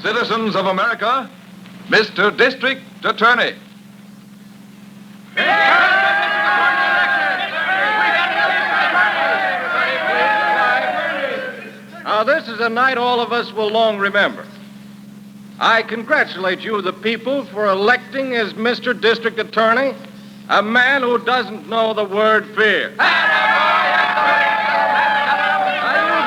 Citizens of America, Mr. District Attorney. Now, this is a night all of us will long remember. I congratulate you, the people, for electing as Mr. District Attorney a man who doesn't know the word fear. You,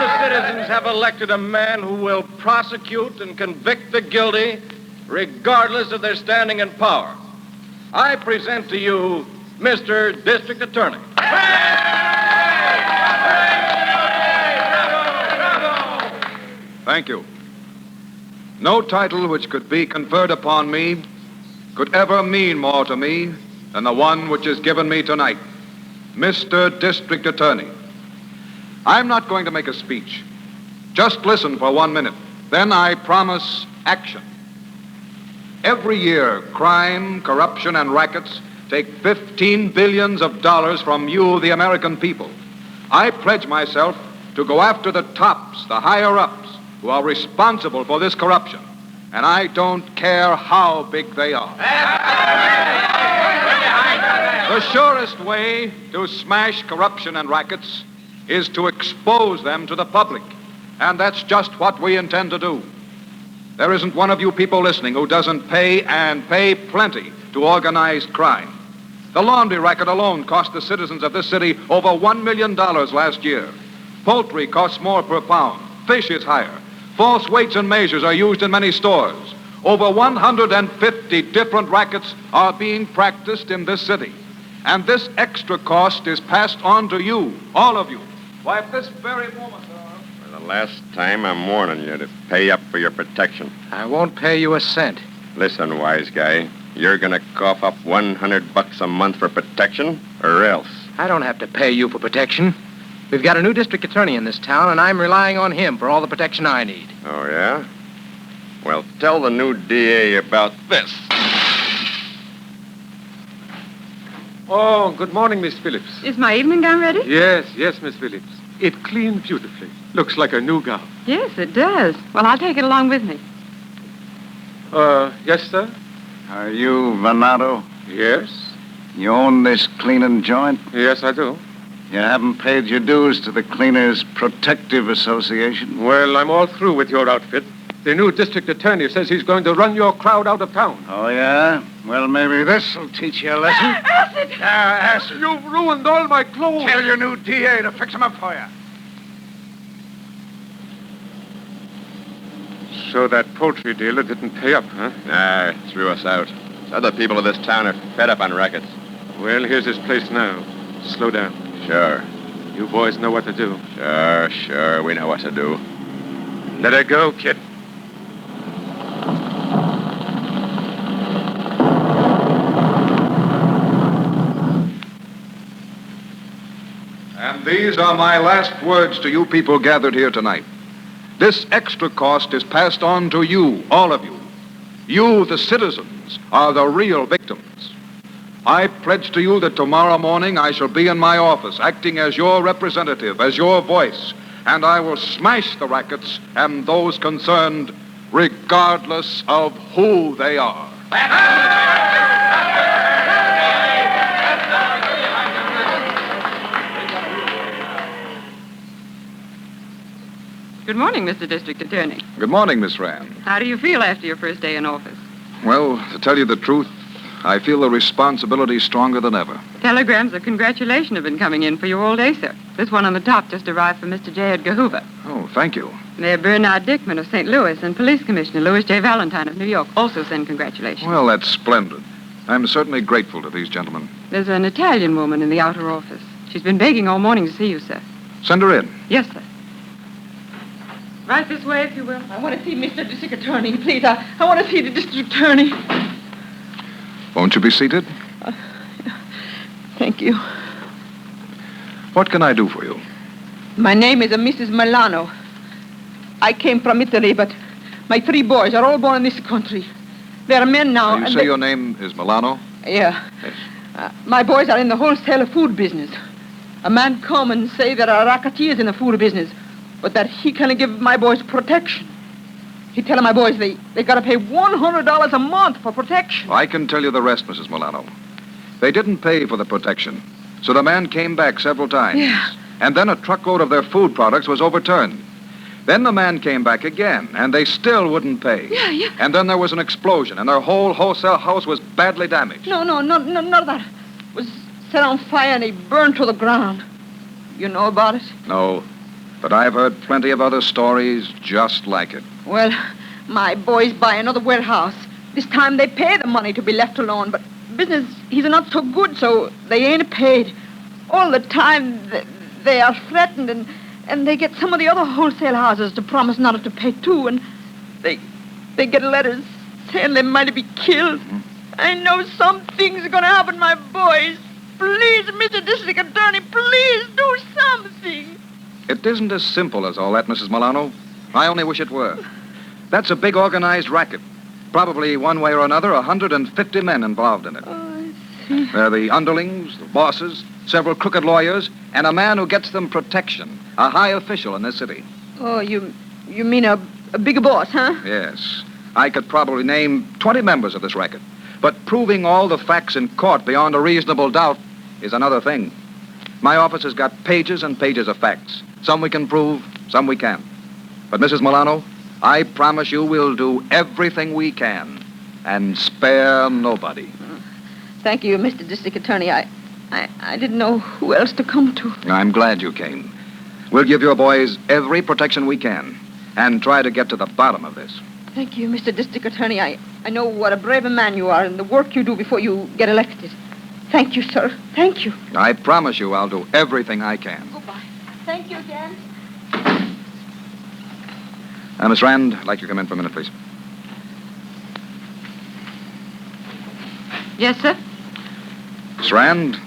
the citizens, have elected a man who will prosecute and convict the guilty regardless of their standing in power. I present to you Mr. District Attorney. Thank you. No title which could be conferred upon me could ever mean more to me than the one which is given me tonight, Mr. District Attorney. I'm not going to make a speech. Just listen for 1 minute. Then I promise action. Every year, crime, corruption, and rackets take $15 billion from you, the American people. I pledge myself to go after the tops, the higher-ups, who are responsible for this corruption. And I don't care how big they are. The surest way to smash corruption and rackets is to expose them to the public. And that's just what we intend to do. There isn't one of you people listening who doesn't pay, and pay plenty, to organized crime. The laundry racket alone cost the citizens of this city over $1 million last year. Poultry costs more per pound. Fish is higher. False weights and measures are used in many stores. Over 150 different rackets are being practiced in this city. And this extra cost is passed on to you, all of you. Why, at this very moment, For the last time, I'm warning you to pay up for your protection. I won't pay you a cent. Listen, wise guy, you're going to cough up $100 a month for protection, or else. I don't have to pay you for protection. We've got a new district attorney in this town, and I'm relying on him for all the protection I need. Oh, yeah? Well, tell the new DA about this. Oh, good morning, Miss Phillips. Is my evening gown ready? Yes, Miss Phillips. It cleaned beautifully. Looks like a new gown. Yes, it does. Well, I'll take it along with me. Yes, sir? Are you Venado? Yes. You own this cleaning joint? Yes, I do. You haven't paid your dues to the Cleaners Protective Association? Well, I'm all through with your outfit. The new district attorney says he's going to run your crowd out of town. Oh, yeah? Well, maybe this'll teach you a lesson. Acid! Acid. You've ruined all my clothes. Tell your new DA to fix them up for you. So that poultry dealer didn't pay up, huh? Nah, threw us out. Other people of this town are fed up on rackets. Well, here's his place now. Slow down. Sure. You boys know what to do. Sure. We know what to do. Let her go, kid. And these are my last words to you people gathered here tonight. This extra cost is passed on to you, all of you. You, the citizens, are the real victims. I pledge to you that tomorrow morning I shall be in my office, acting as your representative, as your voice, and I will smash the rackets and those concerned, regardless of who they are. Good morning, Mr. District Attorney. Good morning, Miss Rand. How do you feel after your first day in office? Well, to tell you the truth, I feel the responsibility stronger than ever. Telegrams of congratulation have been coming in for you all day, sir. This one on the top just arrived from Mr. J. Edgar Hoover. Oh, thank you. Mayor Bernard Dickman of St. Louis and Police Commissioner Louis J. Valentine of New York also send congratulations. Well, that's splendid. I'm certainly grateful to these gentlemen. There's an Italian woman in the outer office. She's been begging all morning to see you, sir. Send her in. Yes, sir. Right this way, if you will. I want to see Mr. District Attorney, please. I want to see the District Attorney. Won't you be seated? Thank you. What can I do for you? My name is Mrs. Milano. I came from Italy, but my 3 boys are all born in this country. They're men now. You say your name is Milano? Yeah. Yes. My boys are in the wholesale food business. A man come and say there are racketeers in the food business, but that he can give my boys protection. He telling my boys they got to pay $100 a month for protection. I can tell you the rest, Mrs. Milano. They didn't pay for the protection, so the man came back several times. Yeah. And then a truckload of their food products was overturned. Then the man came back again, and they still wouldn't pay. Yeah. And then there was an explosion, and their whole wholesale house was badly damaged. No, none of that. It was set on fire and he burned to the ground. You know about it? No, but I've heard plenty of other stories just like it. Well, my boys buy another warehouse. This time they pay the money to be left alone, but business is not so good, so they ain't paid. All the time they are threatened, and they get some of the other wholesale houses to promise not to pay too, and they get letters saying they might be killed. I know something's going to happen, my boys. Please, Mr. District Attorney, please do something. It isn't as simple as all that, Mrs. Milano. I only wish it were. That's a big organized racket. Probably one way or another, 150 men involved in it. Oh, I see. They're the underlings, the bosses, several crooked lawyers, and a man who gets them protection, a high official in this city. Oh, you mean a big boss, huh? Yes. I could probably name 20 members of this racket. But proving all the facts in court beyond a reasonable doubt is another thing. My office has got pages and pages of facts. Some we can prove, some we can't. But, Mrs. Milano, I promise you we'll do everything we can and spare nobody. Thank you, Mr. District Attorney. I didn't know who else to come to. I'm glad you came. We'll give your boys every protection we can and try to get to the bottom of this. Thank you, Mr. District Attorney. I know what a brave man you are and the work you do before you get elected. Thank you, sir. Thank you. I promise you I'll do everything I can. Goodbye. Thank you again. Miss Rand, I'd like you to come in for a minute, please. Yes, sir? Miss Rand,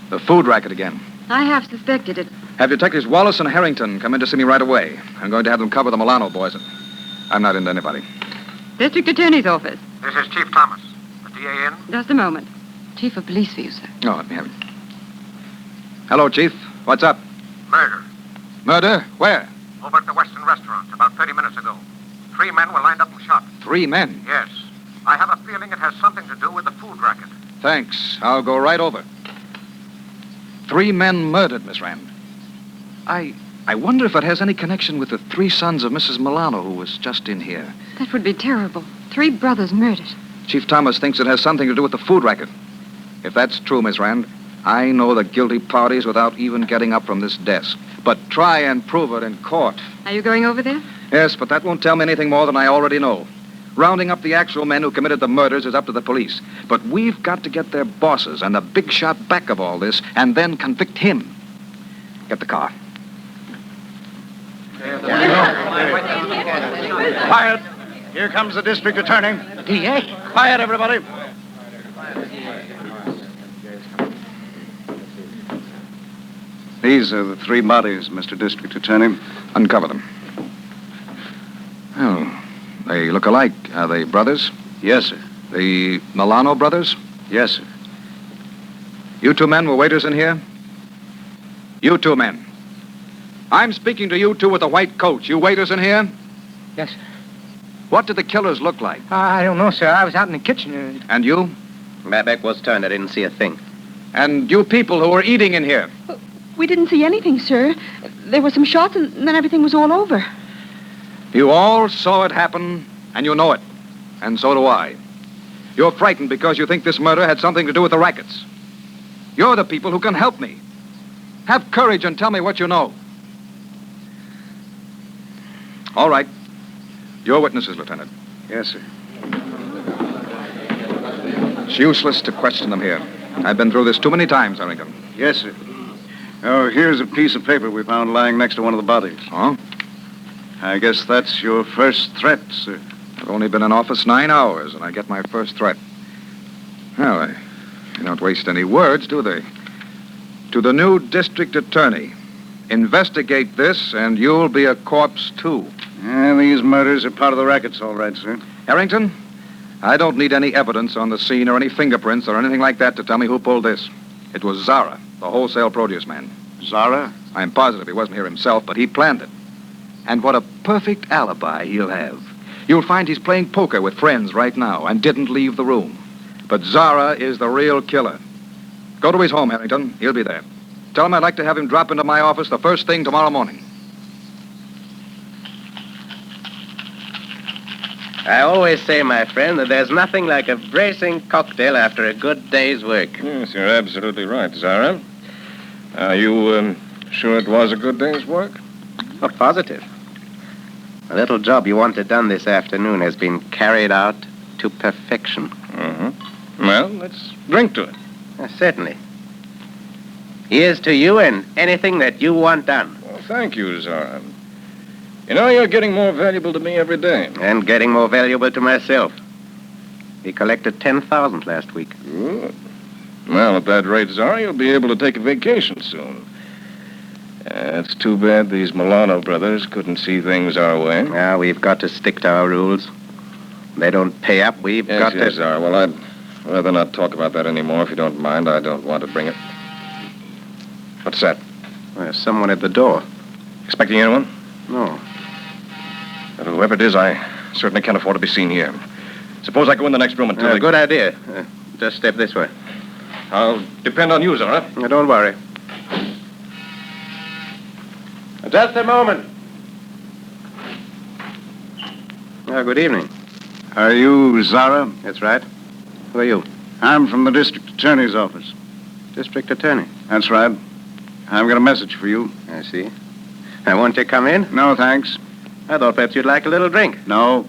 the food racket again. I have suspected it. Have Detectives Wallace and Harrington come in to see me right away. I'm going to have them cover the Milano boys. I'm not into anybody. District Attorney's office. This is Chief Thomas. The DA in? Just a moment. Chief of Police for you, sir. Oh, let me have it. Hello, Chief. What's up? Murder. Murder? Where? Over at the Western Restaurant about 30 minutes ago. 3 men were lined up and shot. 3 men? Yes. I have a feeling it has something to do with the food racket. Thanks. I'll go right over. 3 men murdered, Miss Rand. I wonder if it has any connection with the 3 sons of Mrs. Milano who was just in here. That would be terrible. 3 brothers murdered. Chief Thomas thinks it has something to do with the food racket. If that's true, Miss Rand, I know the guilty parties without even getting up from this desk. But try and prove it in court. Are you going over there? Yes, but that won't tell me anything more than I already know. Rounding up the actual men who committed the murders is up to the police. But we've got to get their bosses and the big shot back of all this and then convict him. Get the car. Quiet. Here comes the district attorney. DA? Quiet, everybody. These are the 3 bodies, Mr. District Attorney. Uncover them. Oh, they look alike. Are they brothers? Yes, sir. The Milano brothers? Yes, sir. You 2 men were waiters in here? You 2 men. I'm speaking to you 2 with the white coats. You waiters in here? Yes, sir. What did the killers look like? I don't know, sir. I was out in the kitchen. And you? My back was turned. I didn't see a thing. And you people who were eating in here? We didn't see anything, sir. There were some shots, and then everything was all over. You all saw it happen, and you know it. And so do I. You're frightened because you think this murder had something to do with the rackets. You're the people who can help me. Have courage and tell me what you know. All right. Your witnesses, Lieutenant. Yes, sir. It's useless to question them here. I've been through this too many times, Harrington. Yes, sir. Oh, here's a piece of paper we found lying next to one of the bodies. Oh? I guess that's your first threat, sir. I've only been in office 9 hours, and I get my first threat. Well, they don't waste any words, do they? To the new district attorney. Investigate this, and you'll be a corpse, too. And these murders are part of the rackets, all right, sir. Harrington, I don't need any evidence on the scene or any fingerprints or anything like that to tell me who pulled this. It was Zara, the wholesale produce man. Zara? I'm positive he wasn't here himself, but he planned it. And what a perfect alibi he'll have. You'll find he's playing poker with friends right now and didn't leave the room. But Zara is the real killer. Go to his home, Harrington. He'll be there. Tell him I'd like to have him drop into my office the first thing tomorrow morning. I always say, my friend, that there's nothing like a bracing cocktail after a good day's work. Yes, you're absolutely right, Zara. Are you sure it was a good day's work? Oh, positive. The little job you wanted done this afternoon has been carried out to perfection. Mm-hmm. Well, let's drink to it. Certainly. Here's to you and anything that you want done. Well, thank you, Zara. You know, you're getting more valuable to me every day. And getting more valuable to myself. We collected 10,000 last week. Good. Well, at that rate, Zara, you'll be able to take a vacation soon. It's too bad these Milano Brothers couldn't see things our way. Yeah, we've got to stick to our rules. They don't pay up, we've got to... Yes, Zara. Well, I'd rather not talk about that anymore, if you don't mind. I don't want to bring it. What's that? There's someone at the door. Expecting anyone? No. Well, whoever it is, I certainly can't afford to be seen here. Suppose I go in the next room until... Good idea. Just step this way. I'll depend on you, Zara. Don't worry. Just a moment. Good evening. Are you Zara? That's right. Who are you? I'm from the district attorney's office. District attorney. That's right. I've got a message for you. I see. I want you to come in. No, thanks. I thought perhaps you'd like a little drink. No.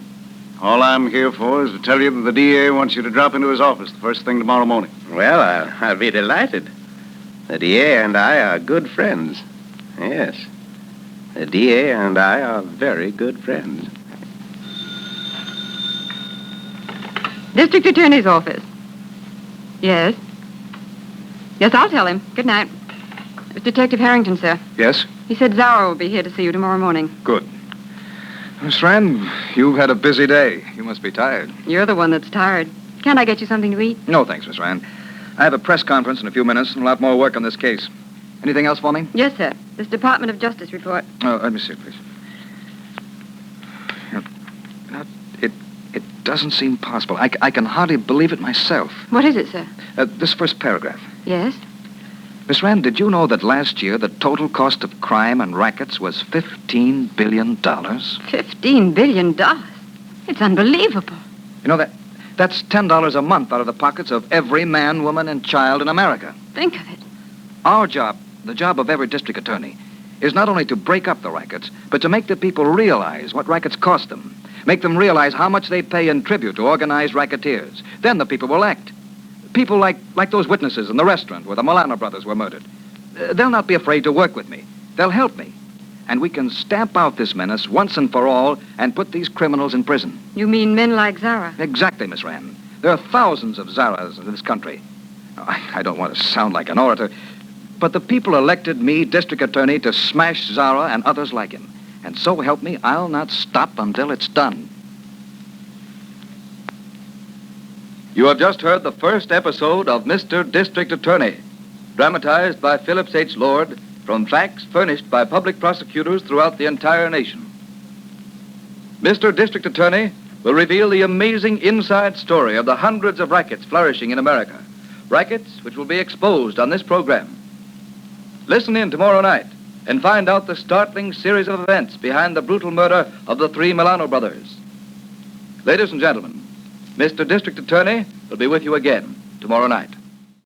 All I'm here for is to tell you that the DA wants you to drop into his office the first thing tomorrow morning. Well, I'll be delighted. The DA and I are good friends. Yes. The DA and I are very good friends. District Attorney's office. Yes. Yes, I'll tell him. Good night. It's Detective Harrington, sir. Yes? He said Zara will be here to see you tomorrow morning. Good. Miss Rand, you've had a busy day. You must be tired. You're the one that's tired. Can't I get you something to eat? No, thanks, Miss Rand. I have a press conference in a few minutes and a lot more work on this case. Anything else for me? Yes, sir. This Department of Justice report. Oh, let me see, please. It doesn't seem possible. I can hardly believe it myself. What is it, sir? This first paragraph. Yes? Miss Rand, did you know that last year the total cost of crime and rackets was $15 billion? $15 billion? It's unbelievable. You know, that's $10 a month out of the pockets of every man, woman, and child in America. Think of it. Our job, the job of every district attorney, is not only to break up the rackets, but to make the people realize what rackets cost them. Make them realize how much they pay in tribute to organized racketeers. Then the people will act. People like those witnesses in the restaurant where the Milano Brothers were murdered. They'll not be afraid to work with me. They'll help me. And we can stamp out this menace once and for all and put these criminals in prison. You mean men like Zara? Exactly, Miss Rand. There are thousands of Zaras in this country. I don't want to sound like an orator, but the people elected me district attorney to smash Zara and others like him. And so help me, I'll not stop until it's done. You have just heard the first episode of Mr. District Attorney, dramatized by Phillips H. Lord from facts furnished by public prosecutors throughout the entire nation. Mr. District Attorney will reveal the amazing inside story of the hundreds of rackets flourishing in America, rackets which will be exposed on this program. Listen in tomorrow night and find out the startling series of events behind the brutal murder of the three Milano brothers. Ladies and gentlemen, Mr. District Attorney will be with you again tomorrow night.